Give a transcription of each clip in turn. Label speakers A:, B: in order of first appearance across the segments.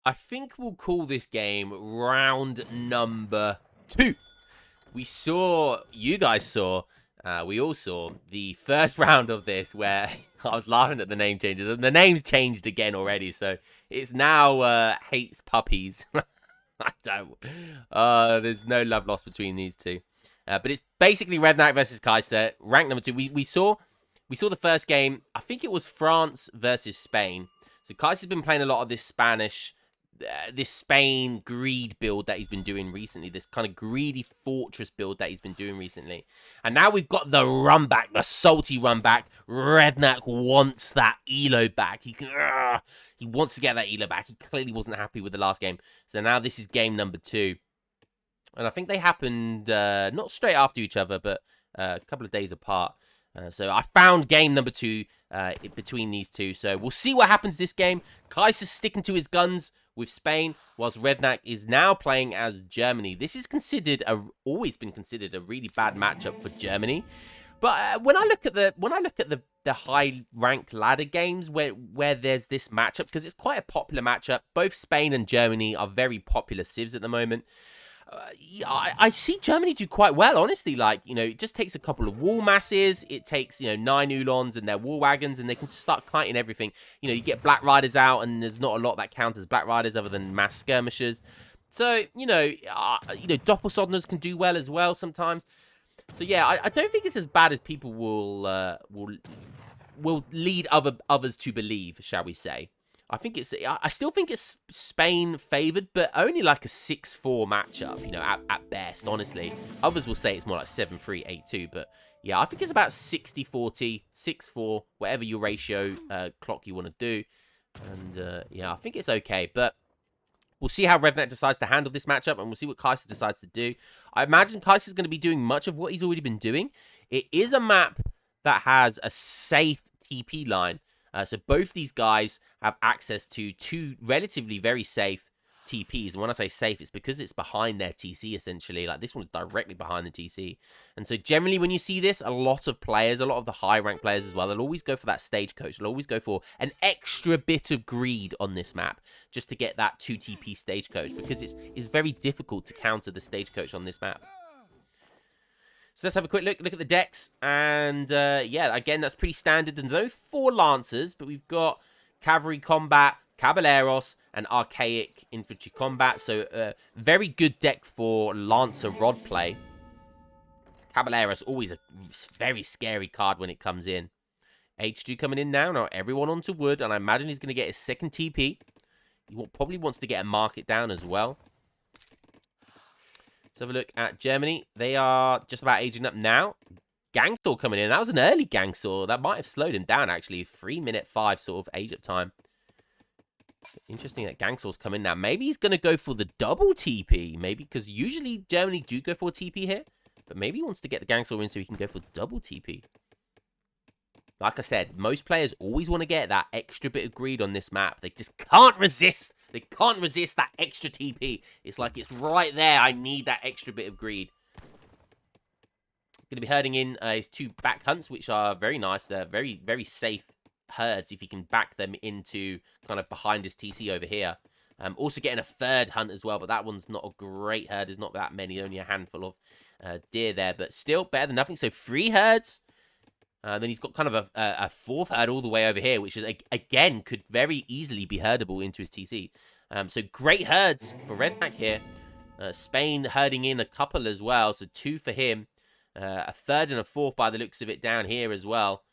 A: I think we'll call this game round number 2. You guys saw, we all saw the first round of this where I was laughing at the name changes, and the name's changed again already, so it's now Hates Puppies. I don't. There's no love lost between these two. But it's basically Redknack versus Kaiser, rank number 2. We saw the first game. I think it was France versus Spain. So Kaiser's been playing a lot of this Spain greed build that he's been doing recently. This kind of greedy fortress build that he's been doing recently. And now we've got the run back, the salty run back. Redknack wants that elo back. He wants to get that elo back. He clearly wasn't happy with the last game. So now this is game number 2. And I think they happened not straight after each other, but a couple of days apart. So I found game number 2 between these two. So we'll see what happens this game. Kaiser's sticking to his guns with Spain, whilst Redknack is now playing as Germany. This is always been considered a really bad matchup for Germany. But when I look at the high ranked ladder games where there's this matchup, because it's quite a popular matchup, both Spain and Germany are very popular civs at the moment. I see Germany do quite well, honestly. Like, it just takes a couple of wall masses. It takes, 9 Ulons and their war wagons, and they can start kiting everything. You get Black Riders out, and there's not a lot that counters Black Riders other than mass skirmishers. So, Doppelsodners can do well as well sometimes. So, yeah, I don't think it's as bad as people will lead others to believe, shall we say. I still think it's Spain favored, but only like a 6-4 matchup, at best, honestly. Others will say it's more like 7-3, 8-2, but yeah, I think it's about 60-40, 6-4, whatever your ratio clock you want to do. And yeah, I think it's okay, but we'll see how Redknack decides to handle this matchup, and we'll see what Kaiser decides to do. I imagine Kaiser's going to be doing much of what he's already been doing. It is a map that has a safe TP line. So both these guys have access to 2 relatively very safe TPs. And when I say safe, it's because it's behind their TC, essentially. Like, this one's directly behind the TC. And so generally when you see this, a lot of the high-ranked players as well, they'll always go for that stagecoach. They'll always go for an extra bit of greed on this map just to get that 2 TP stagecoach, because it's very difficult to counter the stagecoach on this map. So let's have a quick look at the decks. And yeah, again, that's pretty standard. There's no 4 Lancers, but we've got Cavalry Combat, Caballeros, and Archaic Infantry Combat. So very good deck for Lancer Rod play. Caballeros, always a very scary card when it comes in. H2 coming in now. Now everyone onto wood, and I imagine he's going to get his second TP. He probably wants to get a market down as well. Let's have a look at Germany. They are just about aging up now. Gangsaw coming in. That was an early Gangsaw. That might have slowed him down, actually. 3-minute 5 sort of age up time. Interesting that Gangsaw's coming now. Maybe he's going to go for the double TP. Maybe, because usually Germany do go for a TP here. But maybe he wants to get the Gangsaw in so he can go for double TP. Like I said, most players always want to get that extra bit of greed on this map. They just can't resist. They can't resist that extra TP. It's like it's right there. I need that extra bit of greed. Going to be herding in his 2 back hunts, which are very nice. They're very, very safe herds if you can back them into kind of behind his TC over here. Also getting a 3rd hunt as well, but that one's not a great herd. There's not that many, only a handful of deer there, but still better than nothing. So 3 herds. Then he's got kind of a 4th herd all the way over here, which is, again, could very easily be herdable into his TC. So great herds for Redknack here. Spain herding in a couple as well, so 2 for him. A 3rd and a 4th by the looks of it down here as well.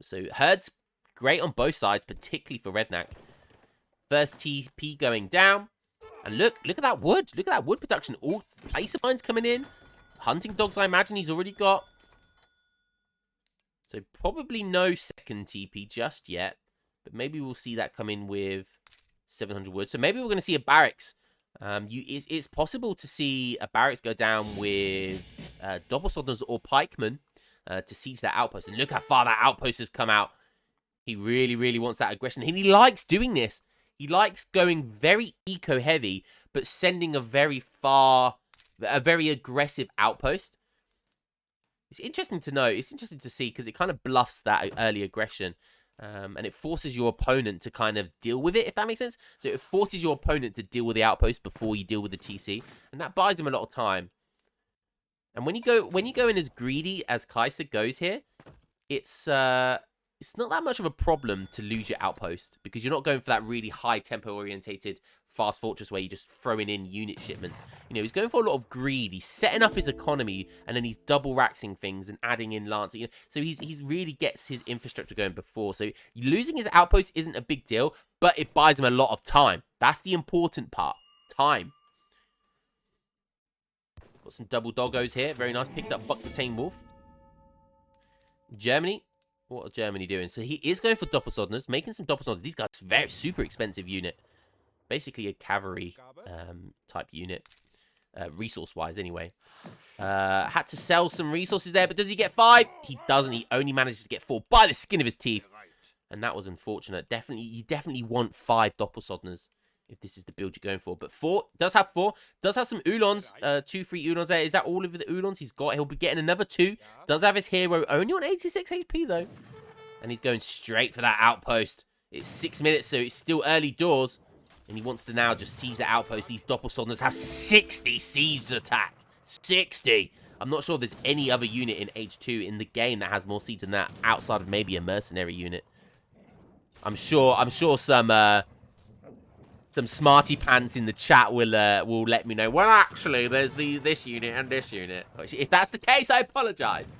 A: So herds great on both sides, particularly for Redknack. First TP going down. And look at that wood. Look at that wood production. All placer mines coming in. Hunting dogs, I imagine he's already got. So probably no second TP just yet. But maybe we'll see that come in with 700 wood. So maybe we're going to see a barracks. It's possible to see a barracks go down with Doppelsodners or pikemen to siege that outpost. And look how far that outpost has come out. He really, really wants that aggression. And he likes doing this. He likes going very eco-heavy, but sending a very aggressive outpost. It's interesting to know. It's interesting to see because it kind of bluffs that early aggression. And it forces your opponent to kind of deal with it, if that makes sense. So it forces your opponent to deal with the outpost before you deal with the TC, and that buys him a lot of time. And when you go in as greedy as Kai'Sa goes here, it's not that much of a problem to lose your outpost, because you're not going for that really high tempo orientated fast fortress where you're just throwing in unit shipments. You know, he's going for a lot of greed. He's setting up his economy, and then he's double raxing things and adding in lancer. You know, so he's really gets his infrastructure going before. So losing his outpost isn't a big deal, but it buys him a lot of time. That's the important part. Time. Got some double doggos here. Very nice. Picked up Buck the Tame Wolf. Germany. What are Germany doing? So he is going for Doppelsodners, making some Doppelsodners. These guys, very super expensive unit. Basically a cavalry type unit. Resource-wise, anyway. Had to sell some resources there, but does he get 5? He doesn't. He only manages to get 4 by the skin of his teeth. And that was unfortunate. Definitely, you definitely want 5 Doppelsodners if this is the build you're going for. But 4, does have 4. Does have some Ulons. 2 free Ulons there. Is that all of the Ulons he's got? He'll be getting another 2. Does have his hero only on 86 HP, though. And he's going straight for that outpost. It's 6 minutes, so it's still early doors. And he wants to now just siege the outpost. These Doppelsodners have 60 siege attack. 60! I'm not sure there's any other unit in H2 in the game that has more siege than that, outside of maybe a mercenary unit. I'm sure some smarty pants in the chat will let me know. Well, actually, there's this unit and this unit. If that's the case, I apologize.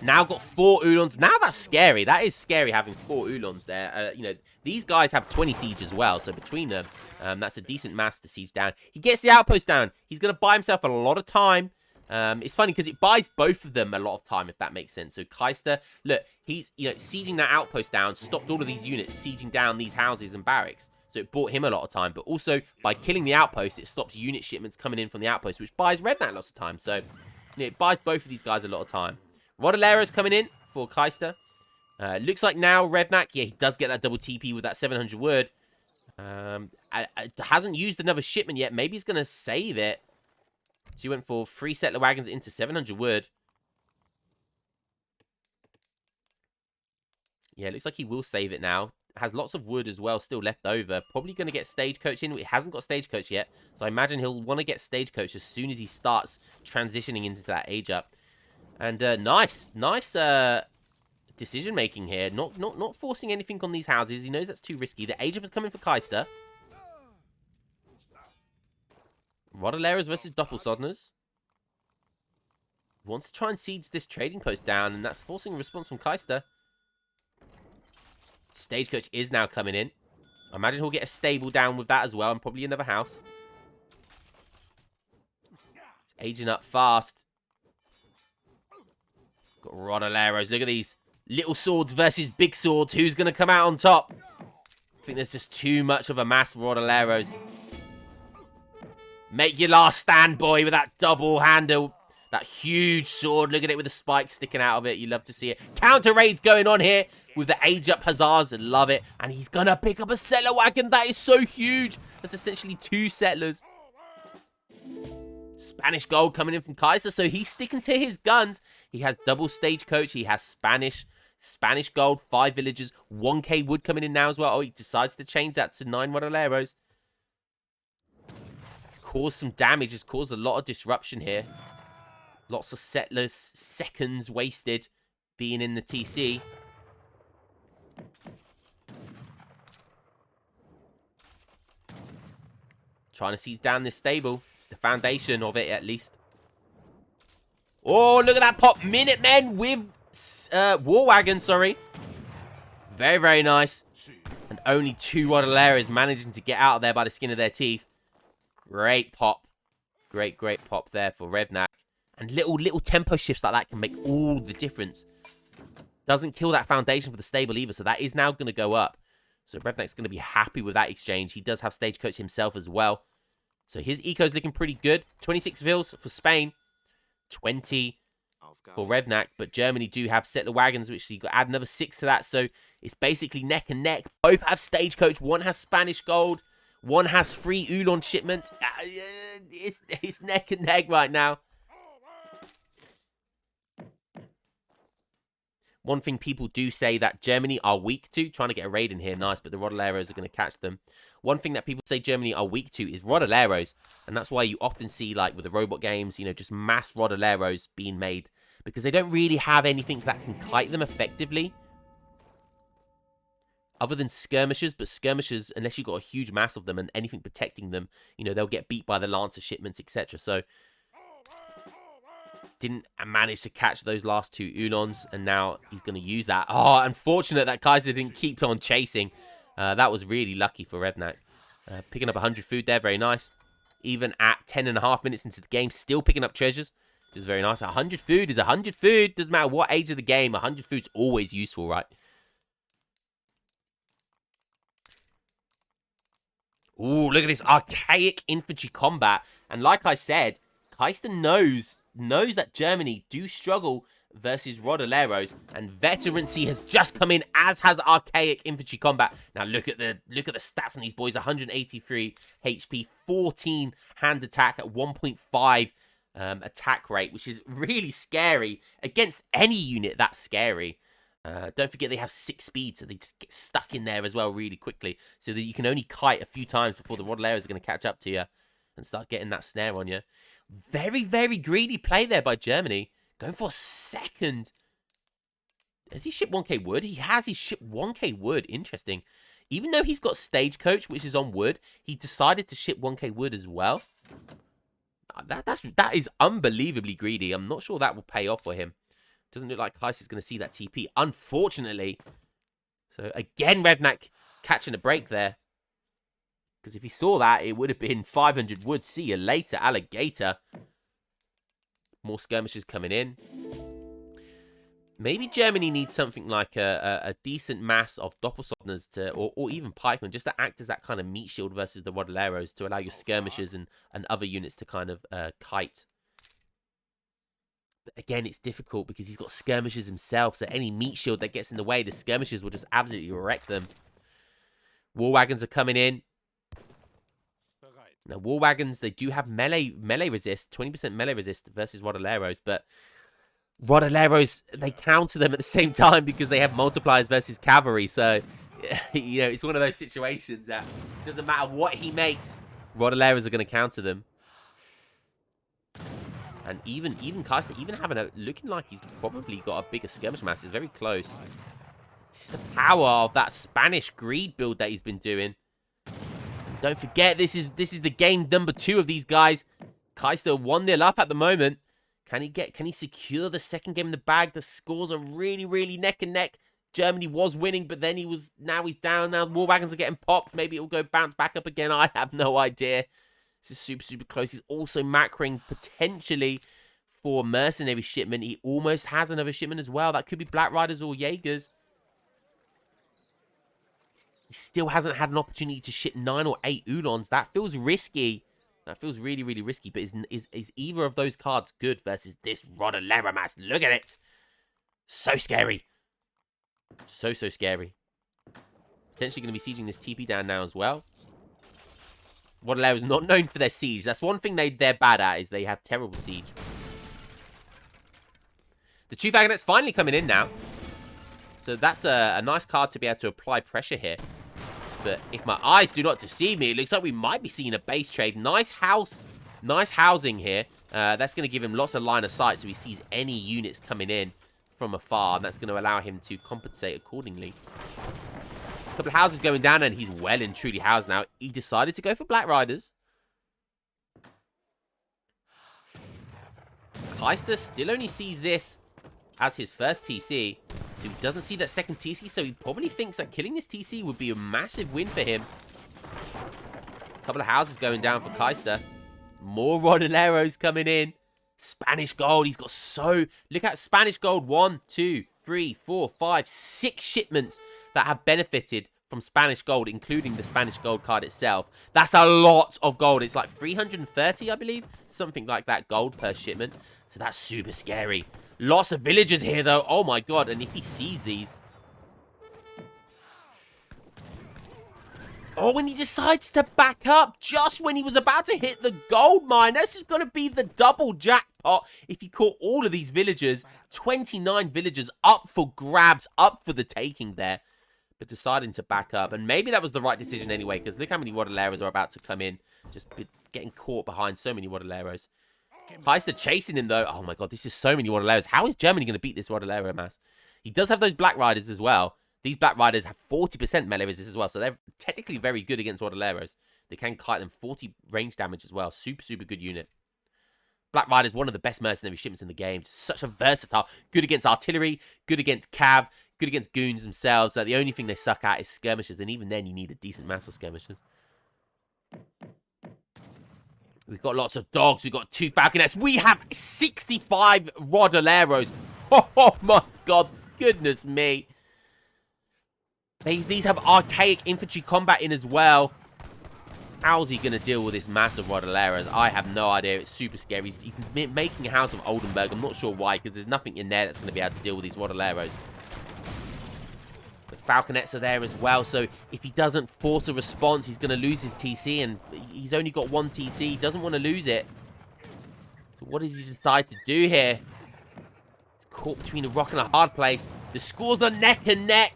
A: Now got 4 Ulons. Now that's scary. That is scary having 4 Ulons there. You know, these guys have 20 siege as well. So between them, that's a decent mass to siege down. He gets the outpost down. He's going to buy himself a lot of time. It's funny because it buys both of them a lot of time, if that makes sense. So Kai'Sa, look, he's, you know, sieging that outpost down, stopped all of these units sieging down these houses and barracks. So it bought him a lot of time. But also, by killing the outpost, it stops unit shipments coming in from the outpost, which buys Revnak lots of time. So, you know, it buys both of these guys a lot of time. Rodolero's coming in for Kai'Sa. Looks like now Revnak, yeah, he does get that double TP with that 700 word. Hasn't used another shipment yet. Maybe he's going to save it. So he went for 3 settler wagons into 700 wood. Yeah, looks like he will save it now. Has lots of wood as well still left over. Probably going to get stagecoach in. He hasn't got stagecoach yet. So I imagine he'll want to get stagecoach as soon as he starts transitioning into that age up. And nice decision making here. Not forcing anything on these houses. He knows that's too risky. The age up is coming for Kai'Sa. Rodoleros versus Doppelsodners. Wants to try and siege this trading post down, and that's forcing a response from Kai'Sa. Stagecoach is now coming in. I imagine he'll get a stable down with that as well, and probably another house. It's aging up fast. Got Rodoleros. Look at these little swords versus big swords. Who's going to come out on top? I think there's just too much of a mass for Rodoleros. Make your last stand, boy, with that double handle. That huge sword. Look at it with the spikes sticking out of it. You love to see it. Counter raids going on here with the age up hussars. Love it. And he's going to pick up a settler wagon. That is so huge. That's essentially 2 settlers. Spanish gold coming in from Kai'Sa. So he's sticking to his guns. He has double stagecoach. He has Spanish gold, 5 villagers, 1k wood coming in now as well. Oh, he decides to change that to 9 Rodoleros. It's caused some damage. It's caused a lot of disruption here. Lots of settlers, seconds wasted being in the TC. Trying to siege down this stable. The foundation of it, at least. Oh, look at that pop. Minutemen with war wagons, sorry. Very, very nice. And only 2 Rodoleros managing to get out of there by the skin of their teeth. Great pop. Great pop there for Revnak. And little tempo shifts like that can make all the difference. Doesn't kill that foundation for the stable either, so that is now going to go up. So Revnak's going to be happy with that exchange. He does have stagecoach himself as well. So his eco's looking pretty good. 26 vills for Spain. 20 for Revnak. But Germany do have settler wagons, which you got to add another 6 to that. So it's basically neck and neck. Both have stagecoach. One has Spanish gold. One has free Ulon shipments. It's neck and neck right now. One thing people do say that Germany are weak to, trying to get a raid in here, nice, but the Rodoleros are going to catch them. One thing that people say Germany are weak to is Rodoleros, and that's why you often see, like, with the robot games, you know, just mass Rodoleros being made, because they don't really have anything that can kite them effectively. Other than skirmishers, but skirmishers, unless you've got a huge mass of them and anything protecting them, you know, they'll get beat by the Lancer shipments, etc. So, didn't manage to catch those last 2 Ulons, and now he's going to use that. Oh, unfortunate that Kaiser didn't keep on chasing. That was really lucky for Revnak. Picking up 100 food there, very nice. Even at 10.5 minutes into the game, still picking up treasures, which is very nice. 100 food is 100 food. Doesn't matter what age of the game, 100 food's always useful, right? Ooh, look at this archaic infantry combat. And like I said, Kaister knows that Germany do struggle versus Rodoleros, and Veterancy has just come in, as has archaic infantry combat. Now look at the stats on these boys: 183 HP, 14 hand attack at 1.5 attack rate, which is really scary against any unit. That's scary. Don't forget they have 6 speed, so they just get stuck in there as well really quickly, so that you can only kite a few times before the Rodoleros are going to catch up to you and start getting that snare on you. Very, very greedy play there by Germany. Going for a second. Has he shipped 1k wood? He has. He's shipped 1k wood. Interesting. Even though he's got Stagecoach, which is on wood, he decided to ship 1k wood as well. That is unbelievably greedy. I'm not sure that will pay off for him. Doesn't look like Kaiser's going to see that TP, unfortunately. So, again, Revnak catching a break there. Because if he saw that, it would have been 500 wood. See you later, alligator. More skirmishers coming in. Maybe Germany needs something like a decent mass of Doppelsotners to, or even pikemen, just to act as that kind of meat shield versus the Rodoleros, to allow your skirmishers and other units to kind of kite. But again, it's difficult because he's got skirmishers himself, so any meat shield that gets in the way, the skirmishers will just absolutely wreck them. War wagons are coming in. Now, war wagons, they do have melee resist, 20% melee resist versus Rodoleros, but Rodoleros, they counter them at the same time because they have multipliers versus cavalry, so, you know, it's one of those situations that doesn't matter what he makes, Rodoleros are going to counter them. And even Kaister, even having looking like he's probably got a bigger skirmish mass, is very close. It's the power of that Spanish greed build that he's been doing. Don't forget, this is the game number 2 of these guys. Kaister 1-0 up at the moment. Can he secure the second game in the bag? The scores are really, really neck and neck. Germany was winning, but then now he's down. Now war wagons are getting popped. Maybe it'll go bounce back up again. I have no idea. This is super, super close. He's also macroing potentially for mercenary shipment. He almost has another shipment as well. That could be Black Riders or Jaegers. He still hasn't had an opportunity to ship 9 or 8 Ulons. That feels risky. That feels really, really risky. But is either of those cards good versus this Rodolero mass? Look at it. So scary. So, so scary. Potentially going to be sieging this TP down now as well. Rodolero is not known for their siege. That's one thing they're bad at, is they have terrible siege. The 2 Wagonets finally coming in now. So that's a nice card to be able to apply pressure here. But if my eyes do not deceive me, it looks like we might be seeing a base trade. Nice housing here. That's going to give him lots of line of sight, so he sees any units coming in from afar, and that's going to allow him to compensate accordingly. A couple of houses going down, and he's well and truly housed now. He decided to go for Black Riders. Kaister still only sees this as his first TC. So he doesn't see that second TC, so he probably thinks that killing this TC would be a massive win for him. A couple of houses going down for Kaister. More Rodoleros coming in. Spanish gold. He's got so... Look at Spanish gold. 1, 2, 3, 4, 5, 6 shipments that have benefited from Spanish gold, including the Spanish gold card itself. That's a lot of gold. It's like 330, I believe. Something like that gold per shipment. So that's super scary. Lots of villagers here, though. Oh, my God. And if he sees these... Oh, and he decides to back up just when he was about to hit the gold mine. This is going to be the double jackpot pot. If he caught all of these villagers, 29 villagers up for grabs, up for the taking there. But deciding to back up. And maybe that was the right decision anyway, because look how many Waddleros are about to come in. Just getting caught behind so many Waddleros. Kai'Sa chasing him, though. Oh, my God. This is so many Waddleros. How is Germany going to beat this Waddlero mass? He does have those Black Riders as well. These Black Riders have 40% melee resist as well. So they're technically very good against Waddleros. They can kite them 40 range damage as well. Super, super good unit. Black Rider is one of the best mercenary shipments in the game. Such a versatile. Good against artillery. Good against cav. Good against goons themselves. The only thing they suck at is skirmishers. And even then, you need a decent mass for skirmishers. We've got lots of dogs. We've got 2 falconets. We have 65 Waddleros. Oh my God. Goodness me. These have archaic infantry combat in as well. How's he going to deal with this massive Waddleros? I have no idea. It's super scary. He's making a house of Oldenburg. I'm not sure why, because there's nothing in there that's going to be able to deal with these Waddleros. The Falconets are there as well, so if he doesn't force a response, he's going to lose his TC, and he's only got 1 TC. He doesn't want to lose it. So what does he decide to do here? He's caught between a rock and a hard place. The scores are neck and neck.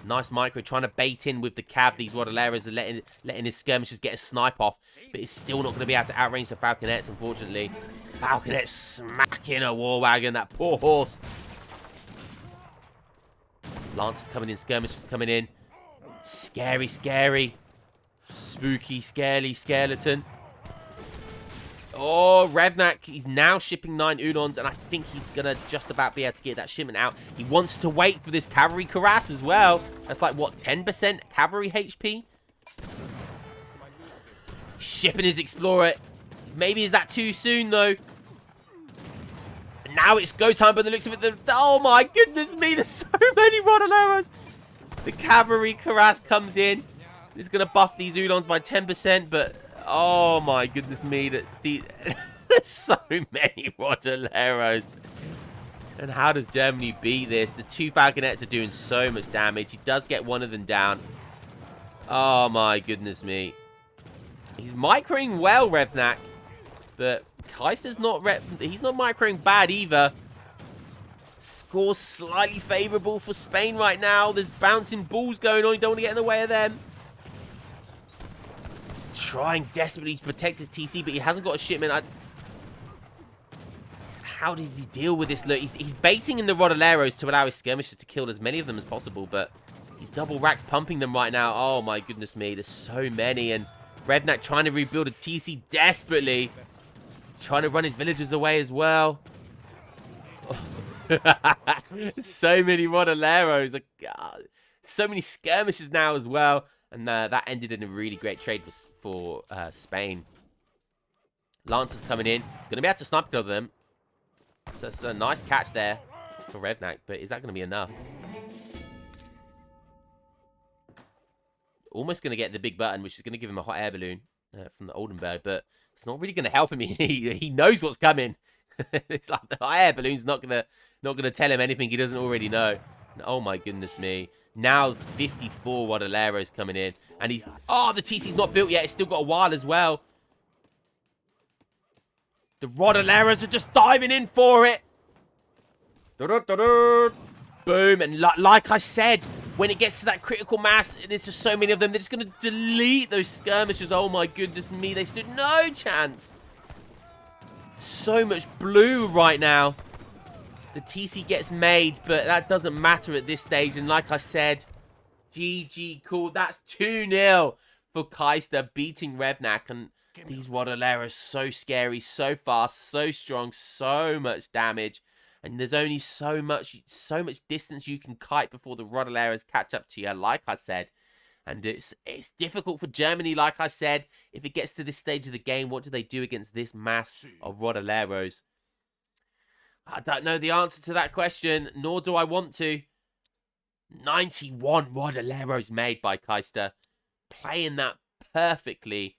A: Nice micro, trying to bait in with the cav. These Waddleros are letting his skirmishers get a snipe off, but he's still not going to be able to outrange the Falconets, unfortunately. Falconets smacking a war wagon. That poor horse. Lancers coming in, skirmishers coming in. Scary, scary. Spooky, scary skeleton. Oh, Revnak, he's now shipping 9 Udons, and I think he's going to just about be able to get that shipment out. He wants to wait for this cavalry cuirass as well. That's like, what, 10% cavalry HP? Shipping his explorer. Maybe is that too soon, though? Now it's go time, by the looks of it. Oh my goodness me, there's so many Waddleros. The cavalry cuirass comes in. It's going to buff these Udons by 10%, but oh my goodness me, there's so many Waddleros. And how does Germany beat this? The 2 Falconets are doing so much damage. He does get one of them down. Oh my goodness me. He's microing well, Revnak, but Kai'Sa's not he's not microing bad either. Score's slightly favorable for Spain right now. There's bouncing balls going on. You don't want to get in the way of them. Trying desperately to protect his TC, but he hasn't got a shipment. How does he deal with this? Look, he's baiting in the Waddleros to allow his skirmishers to kill as many of them as possible, but he's double racks pumping them right now. Oh my goodness me, there's so many, and Revnak trying to rebuild a TC desperately. Trying to run his villagers away as well. So many Waddleros. So many skirmishes now as well. And that ended in a really great trade for Spain. Lancers coming in. Going to be able to snipe kill them. So that's a nice catch there for Revnak. But is that going to be enough? Almost going to get the big button, which is going to give him a hot air balloon from the Oldenburg. But it's not really going to help him. He knows what's coming. It's like the hot air balloon's not gonna tell him anything he doesn't already know. And oh my goodness me. Now 54 Waddleros coming in. And he's... Oh, the TC's not built yet. It's still got a while as well. The Waddleros are just diving in for it. Boom. And like I said, when it gets to that critical mass, there's just so many of them. They're just going to delete those skirmishers. Oh my goodness me. They stood no chance. So much blue right now. The TC gets made, but that doesn't matter at this stage. And like I said, GG, cool. That's 2-0 for Kai'Sa beating Revnak. And these Waddleros so scary, so fast, so strong, so much damage. And there's only so much distance you can kite before the Waddleros catch up to you, like I said. And it's difficult for Germany, like I said. If it gets to this stage of the game, what do they do against this mass of Waddleros? I don't know the answer to that question, nor do I want to. 91 Waddleros made by Kai'Sa. Playing that perfectly.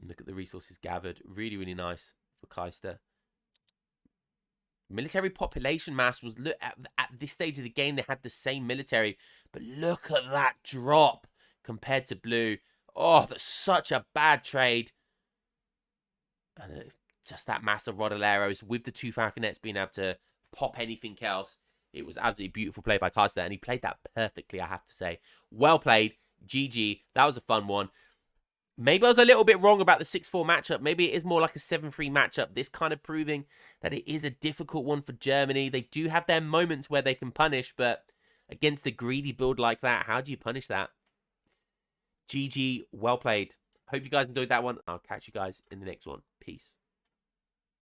A: Look at the resources gathered. Really, really nice for Kai'Sa. Military population mass was... Look, at this stage of the game, they had the same military. But look at that drop compared to blue. Oh, that's such a bad trade. And just that massive Rodaleros with the 2 Falconets being able to pop anything else. It was absolutely beautiful play by Carster, and he played that perfectly, I have to say. Well played. GG. That was a fun one. Maybe I was a little bit wrong about the 6-4 matchup. Maybe it is more like a 7-3 matchup. This kind of proving that it is a difficult one for Germany. They do have their moments where they can punish, but against a greedy build like that, how do you punish that? GG, well played. Hope you guys enjoyed that one. I'll catch you guys in the next one. Peace.